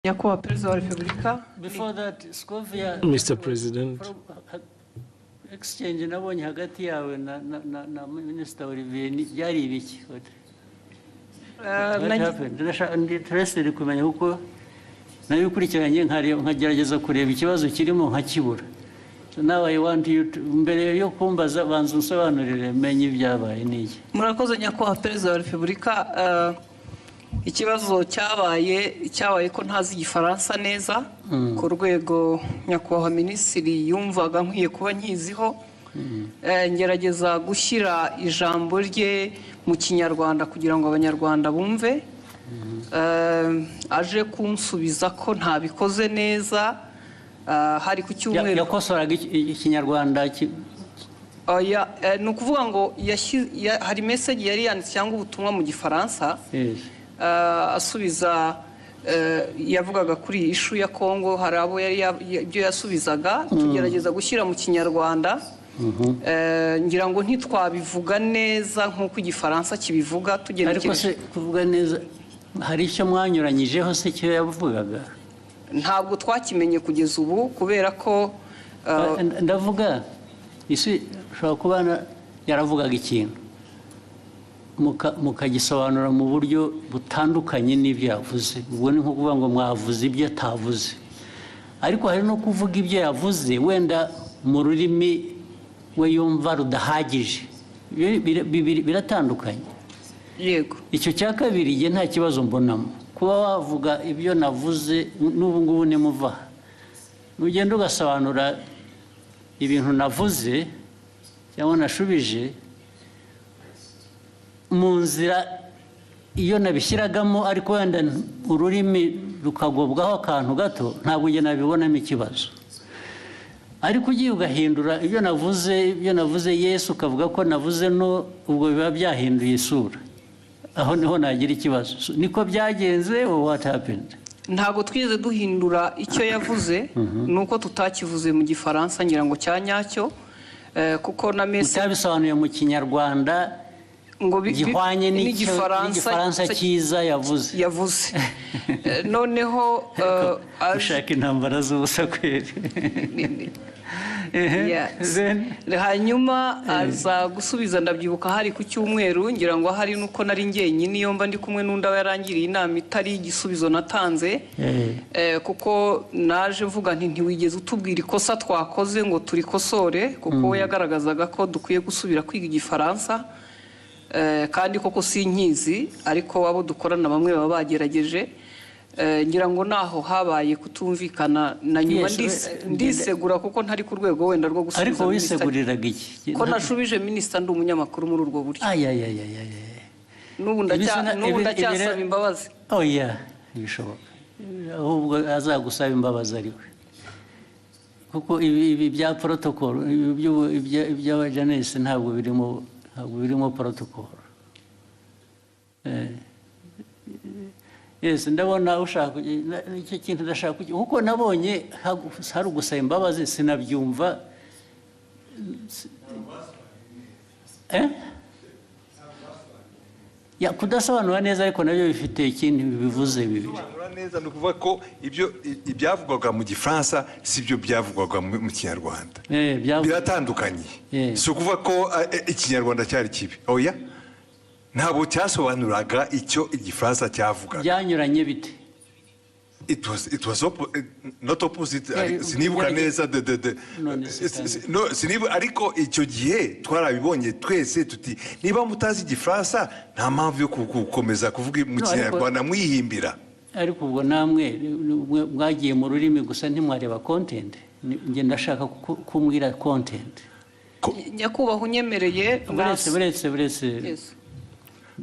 Before that, Scovia, Mr. President, exchange nabonye hagati yawe na Minister Olivier byari ibiki? What happened? Interested kumenya uko nabikurikiranye nkagerageza kureba ikibazo kirimo nkakibura. So now I want you to mbere yo kumbaza banza unsobanurire menye ibyabaye niki. Murakoze nyakubahwa Perezida wa Repubulika. Ikibazo cyabaye ko ntazi igifaransa neza ku rwego nyakubahwa Minisitiri yumvaga nkwiye kuba nkiziho. Ngerageza gushyira ijambo rye mu Kinyarwanda kugira ngo Abanyarwanda bumve. Aje kunsubiza ko ntabikoze neza. Hari ku cyumweru yakosoraga Ikinyarwanda ni ukuvuga ngo hari message yari yanditse cyangwa ubutumwa mu Gifaransa. Asubiza yavugaga kuri ishu ya Kongo, hari abo ibyo yasubizaga tugerageza gushyira mu Kinyarwanda. Ngira ngo ntitwabivuga neza nk'uko Igifaransa kibivuga tugenekereje. Ariko se kuvuga neza hari icyo mwanyuranyijeho se cyo yavugaga? Ntabwo twakimenye kugeza ubu kubera ko ndavuga isi ushobora kuba yaravugaga ikintu mukagisobanura mu buryo butandukanye n'ibyo yavuze. Ubwo ni nko kuvuga ngo mwavuze ibyo atavuze, ariko hari no kuvuga ibyo yavuze wenda mu rurimi we yumva rudahagije. Biratandukanye. Yego. Icyo cya kabiri igihe nta kibazo mbonamo kuba wavuga ibyo navuze. N'ubu ngubu nimuva ugenda ugasobanura ibintu navuze cyangwa nashubije mu nzira iyo nabishyiragamo, ariko wenda ururimi rukagobwaho akantu gato, ntabwo njye nabibonamo ikibazo. Ariko ugiye ugahindura ibyo navuze Yesu ukavuga ko navuze no, ubwo biba byahinduye isura. Aho niho nagira ikibazo. Niko byagenze or what happened? Ntabwo twigeze duhindura icyo yavuze, nuko tutakivuze mu Gifaransa ngira ngo cyanyacyo, kuko na message utabisobanuye mu Kinyarwanda ngo gihwanye n'igifaransa cyiza yavuze. Noneho ushaka intambara z'ubusa kweri. Hanyuma aza gusubiza, ndabyibuka hari ku cyumweru, ngira ngo hari nuko nari njyenyine iyo mba ndi kumwe n'undi yarangiriye inama itari igisubizo natanze. Kuko naje mvuga nti ntiwigeze utubwira ikosa twakoze ngo turikosore, kuko we yagaragazaga ko dukwiye gusubira kwiga Igifaransa. Kandi koko sinkizi, ariko abo dukorana bamwe baba bagerageje. Ngira ngo naho habaye kutumvikana na nyuma ndisegura kuko ntari ku rwego wenda rwo gusubiza. Ariko wiseguriraga iki? Ko nashubije Minisitiri ndi umunyamakuru muri urwo buryo. N'ubu ndacyasaba imbabazi. Oya, bishoboka. Ahubwo azagusaba imbabazi ariwe. Kuko ibi bya protocol ibya Janesse ntabwo birimo protocol. Yes, ndabona ushaka icyo kintu ndashaka kuko nabonye hari ugusaba imbabazi sinabyumva. Ya kudasobanura neza, ariko nabyo bifite ikindi bivuze bibiri. Neza nukuvuga ko ibyavugwaga mu Gifaransa sibyo byavugwaga mu Kinyarwanda. Biratandukanye. Si ukuvuga ko Ikinyarwanda cyari kibi. Oya. Ntabwo cyasobanuraga icyo Igifaransa cyavugaga. Byanyuranye bite? It was not opposite. Sinibuka neza ariko icyo gihe twarabibonye twese tuti niba mutazi Igifaransa nta mpamvu yo gukomeza kuvuga mu Kinyarwanda mwihimbira. Ariko ubwo namwe mwagiye mu rurimi gusa ntimwareba content. Nge ndashaka kumbwira content. Nyakubahwa unyemereye buretse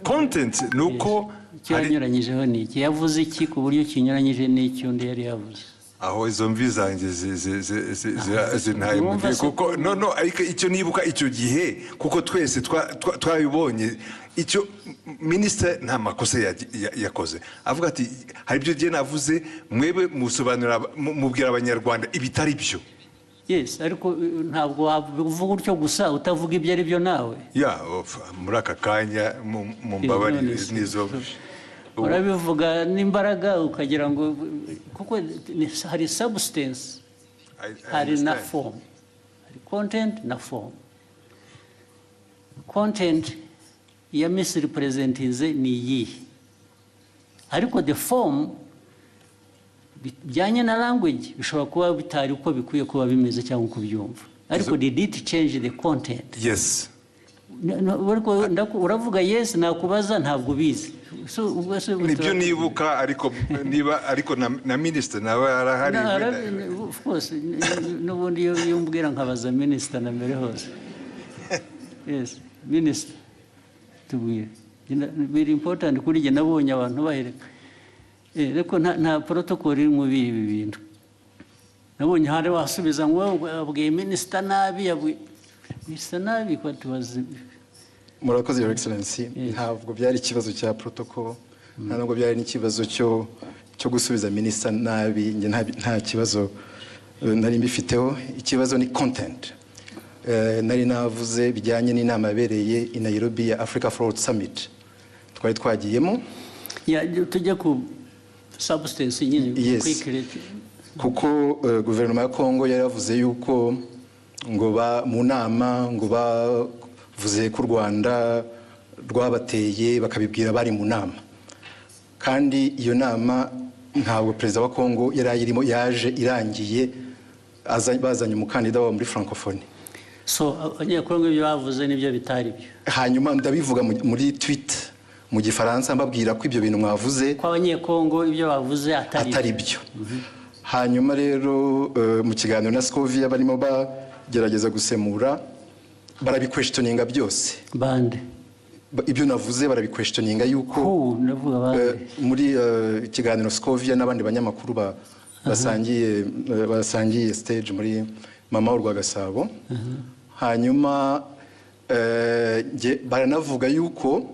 content nuko cyanyuranyijeho niki yavuze iki ku buryo kinyuranyije n'icyo undi yari yavuze. Aho izo mvi zanjye zintaye kuko no ariko icyo nibuka icyo gihe kuko twese twabibonye icyo Minisitiri nta makosa yakoze. Avuga ati hari ibyo gihe navuze mwebwe musobanura mubwira Abanyarwanda ibitari byo. Yes, ariko ntabwo wavuga utyo gusa utavuga ibyo ari byo nawe. Muri aka kanya mu mbabari nizo urabivuga n'imbaraga ukagira ngo kuko hari substance hari na form, hari content na form. Content ya misrepresentinze ni iyihe, ariko the form bijyanye na language bishobora kuba bitari uko bikwiye kuba bimeze cyangwa uko byumva, ariko did it change the content? Yes. Uravuga yes, nakubaza ntabwo bizi. Nibyo nibuka, ariko na minister nawe arahari. Of course, n'ubundi iyo umbwira nkabaza minister na mbere hose. Yes, minister tubwire. Very important kuri jye nabonye abantu bahereka. Ariko nta protocol iri mu bibi bintu. Nabonye hari wasubiza ngo abwiye minister nabi, minister nabi ko tubaze. Murakoze, Your Excellency. Ntabwo byari ikibazo cya protocol, ntabwo byari n'ikibazo cyo gusubiza minister nabi. Nge nta kibazo nari mbifiteho. Ikibazo ni content. Nari navuze bijyanye n'inama yabereye i Nairobi ya Africa Forward Summit twari twagiyemo. Tujya ku substance nyine quickly, kuko guverinoma ya Kongo yaravuze yuko ngo mu nama ngo bavuze ko u Rwanda rwabateye bakabibwira bari mu nama, kandi iyo nama ntabwo perezida wa Kongo yari ayirimo, yaje irangiye bazanye umukandida wa muri Francophonie. So abanyekongo ibyo bavuze nibyo bitari byo. Hanyuma ndabivuga muri tweet mu Gifaransa mbabwira ko ibyo bintu mwavuze ko abanyekongo ibyo bavuze atari byo. Hanyuma rero mu kiganiro na Scovia barimo bagerageza gusemura, barabiquestioninga byose. Bande ibyo navuze barabiquestioninga yuko muri ikiganiro Scovia n'abandi banyamakuru basangiye stage muri Mama w'u Rwagasabo. Hanyuma baranavuga yuko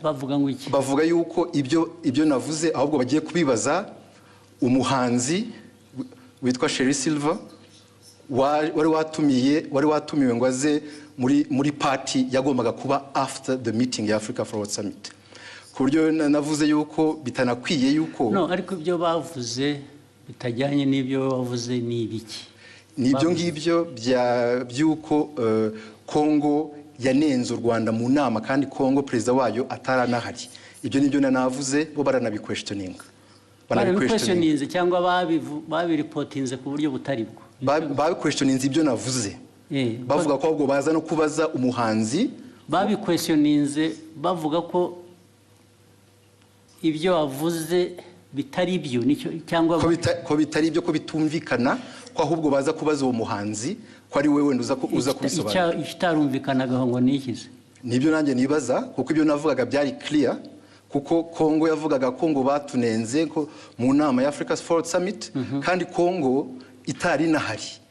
bavuga ngo iki? Bavuga yuko ibyo navuze ahubwo bagiye kubibaza umuhanzi witwa Sherry Silver wari watumiwe ngo aze muri party yagombaga kuba after the meeting ya Africa Forward Summit. Ku buryo navuze yuko bitanakwiye yuko ariko ibyo bavuze bitajyanye n'ibyo bavuze ni ibiki? Nibyo ngibyo byuko Kongo yanenze u Rwanda mu nama, kandi Kongo perezida wayo ataranahari. Ibyo nibyo navuze, bo baranabiquestioninga. Barabiquestioninze cyangwa babiripotinze ku buryo butari bwo? Babiquestioninze ibyo navuze. Bavuga ko ahubwo baza no kubaza umuhanzi. Babiquestioninze bavuga ko ibyo wavuze bitari byo, cyangwa ko bitari byo, ko bitumvikana, ko ahubwo baza kubaza uwo muhanzi ko ari wewe uza kubisobanura. Ikitarumvikanaga ngo nikize? Nibyo nanjye nibaza, kuko ibyo navugaga byari clear, kuko Kongo yavugaga ko ngo batunenze ko mu nama ya Africa Forward Summit, kandi Kongo itari nahari.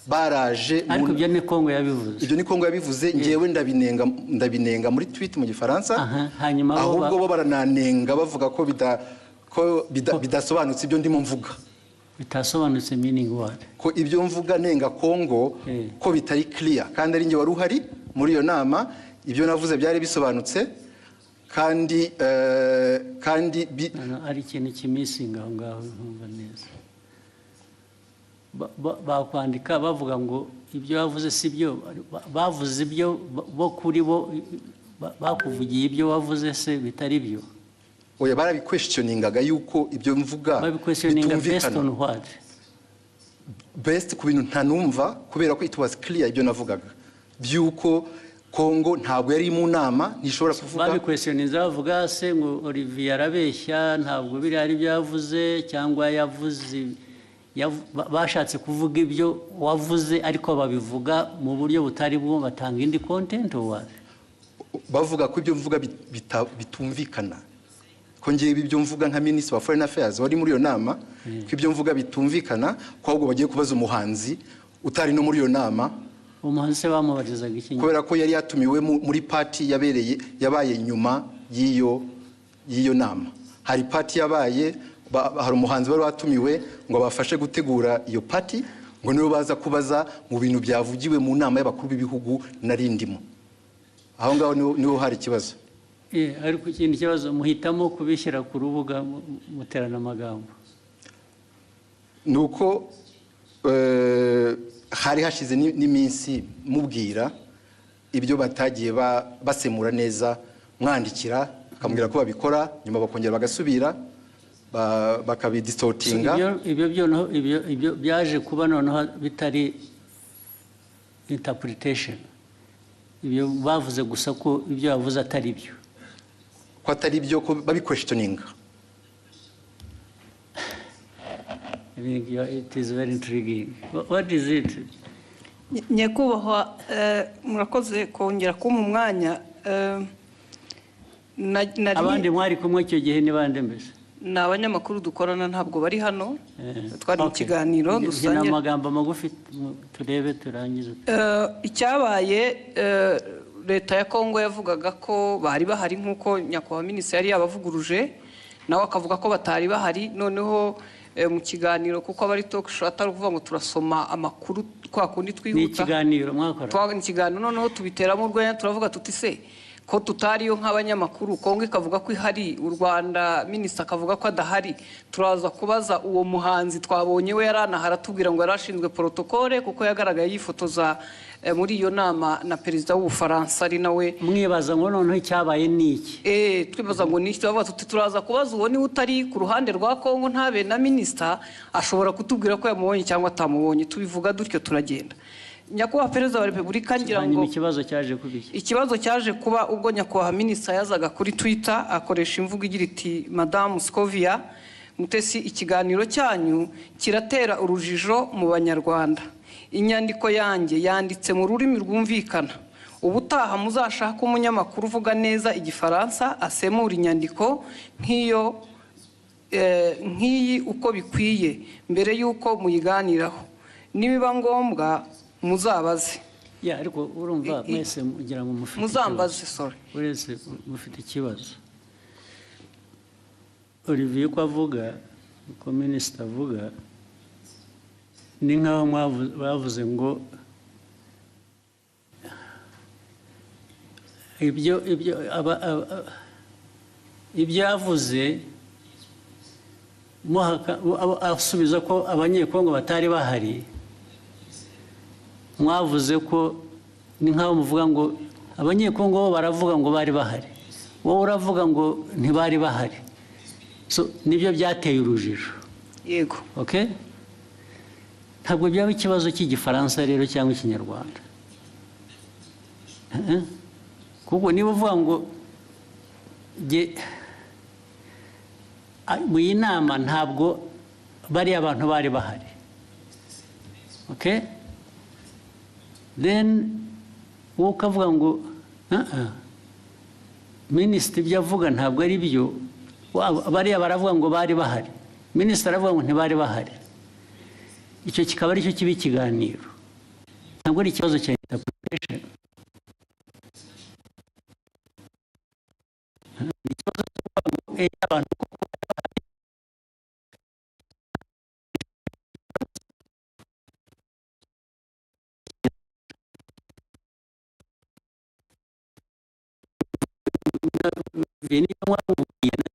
Baraje ariko ibyo ni Kongo yabivuze. Ibyo ni Kongo yabivuze, ngewe ndabinenga muri tweet mu Gifaransa. Hanyuma ahubwo bo barananenga bavuga ko bidasobanutse ibyo ndimo mvuga. Bitasobanutse meaning what? Ko ibyo mvuga nenga Kongo ko bitari clear, kandi ari nge wari uhari muri iyo nama. Ibyo navuze byari bisobanutse, kandi ari ikintu kimisinga aho ngaho ntumva neza. Bakwandika bavuga ngo ibyo bavuze si byo, bavuze ibyo bo kuri bo bakuvugiye ibyo wavuze se bitari byo. Oya, barabiquestioningaga yuko ibyo mvuga bitumvikana. Best ku bintu ntanumva, kubera ko it was clear ibyo navugaga byuko Kongo ntabwo yari mu nama, ntishobora kuvuga. Babiquestioninze bavuga se ngo Olivier arabeshya, ntabwo biri ari byavuze, cyangwa yavuze bashatse kuvuga ibyo wavuze ariko babivuga mu buryo butari bwo, batanga indi content or bavuga ko ibyo mvuga bitumvikana, ko ngiye ibyo mvuga nka Minister wa Foreign Affairs wari muri iyo nama, ko ibyo mvuga bitumvikana, ko ahubwo bagiye kubaza umuhanzi utari no muri iyo nama. Umuhanzi bamubarizaga iki? Kubera ko yari yatumiwe muri party yabaye nyuma y'iyo nama. Hari party yabaye, hari umuhanzi wari watumiwe ngo bafashe gutegura iyo party, ngo nibo baza kubaza mu bintu byavugiwe mu nama y'abakuru b'ibihugu narindimo. Aho ngaho niho hari ikibazo. ariko ikindi kibazo muhitamo kubishyira ku rubuga muterana amagambo. Nuko hari hashize n'iminsi mubwira ibyo batagiye basemura neza, mwandikira akamubwira ko babikora, nyuma bakongera bagasubira bakabidistortinga. Ibyo byaje kuba noneho bitari interpretation. Ibyo bavuze gusa ko ibyo bavuze atari byo. Ko atari byo, ko babi-questioninga. It is very intriguing. What is it? Nyakubahwa, murakoze kongera kumpa umwanya. Abandi mwari kumwe icyo gihe ni bande mbese? Ni abanyamakuru dukorana, ntabwo bari hano. Twari mu kiganiro dusangira. Ni amagambo magufi turebe turangize. Icyabaye, leta ya Kongo yavugaga ko bari bahari nk'uko nyakubahwa minisitiri yari yabavuguruje, nawe akavuga ko batari bahari. Noneho mu kiganiro, kuko abari talk show atari ukuvuga ngo turasoma amakuru kwa kundi twihuta. Ni ikiganiro mwakora? Ni ikiganiro, noneho tubiteramo urwenya, turavuga tuti se ko tutariyo nk'abanyamakuru, Kongo ikavuga ko ihari, u Rwanda minisitiri akavuga ko adahari, turaza kubaza uwo muhanzi twabonye we yaranahara tubwira ngo yarashinzwe protokole kuko yagaragaye yifotoza muri iyo nama na perezida w'Ubufaransa ari nawe. Mwibaza ngo noneho icyabaye ni iki? Twibaza ngo ni iki? Turaza kubaza uwo niwe utari ku ruhande rwa Kongo ntabe na minisitiri ashobora kutubwira ko yamubonye cyangwa atamubonye. Tubivuga dutyo turagenda. Nyakubahwa Perezida wa Repubulika ngira ngo ikibazo cyaje kuba ubwo nyakubahwa minisitiri yazaga kuri Twitter akoresha imvugo igira iti Madame Scovia Mutesi, ikiganiro cyanyu kiratera urujijo mu Banyarwanda. Inyandiko yanjye yanditse mu rurimi rwumvikana. Ubutaha muzashaka umunyamakuru uvuga neza Igifaransa asemura inyandiko nk'iyi uko bikwiye mbere y'uko muyiganiraho. Nibiba ngombwa muzabaze. Ariko urumva mwese mugira ngo mufite muzambaze, sorry. Uretse mufite ikibazo. Olivier ko avuga, ko minisitiri avuga, ni nk'aho bavuze ngo ibyo yavuze asubiza ko abanyekongo batari bahari. Mwavuze ko ni nk'aho muvuga ngo abanyekongo bo baravuga ngo bari bahari, wowe uravuga ngo ntibari bahari. Nibyo byateye urujijo. Yego. Okay? Ntabwo byaba ikibazo cy'Igifaransa rero cyangwa Ikinyarwanda. Kuko niba uvuga ngo mu iyi nama ntabwo bari abantu bari bahari. Okay? Then wowe ukavuga ngo minisitiri ibyo avuga ntabwo ari byo, bariya baravuga ngo bari bahari, minisitiri aravuga ngo ntibari bahari. Icyo kikaba ari cyo kiba ikiganiro, ntabwo ari ikibazo cya interpretation. Ikibazo cyo kuvuga ngo abantu niba mwamubwiye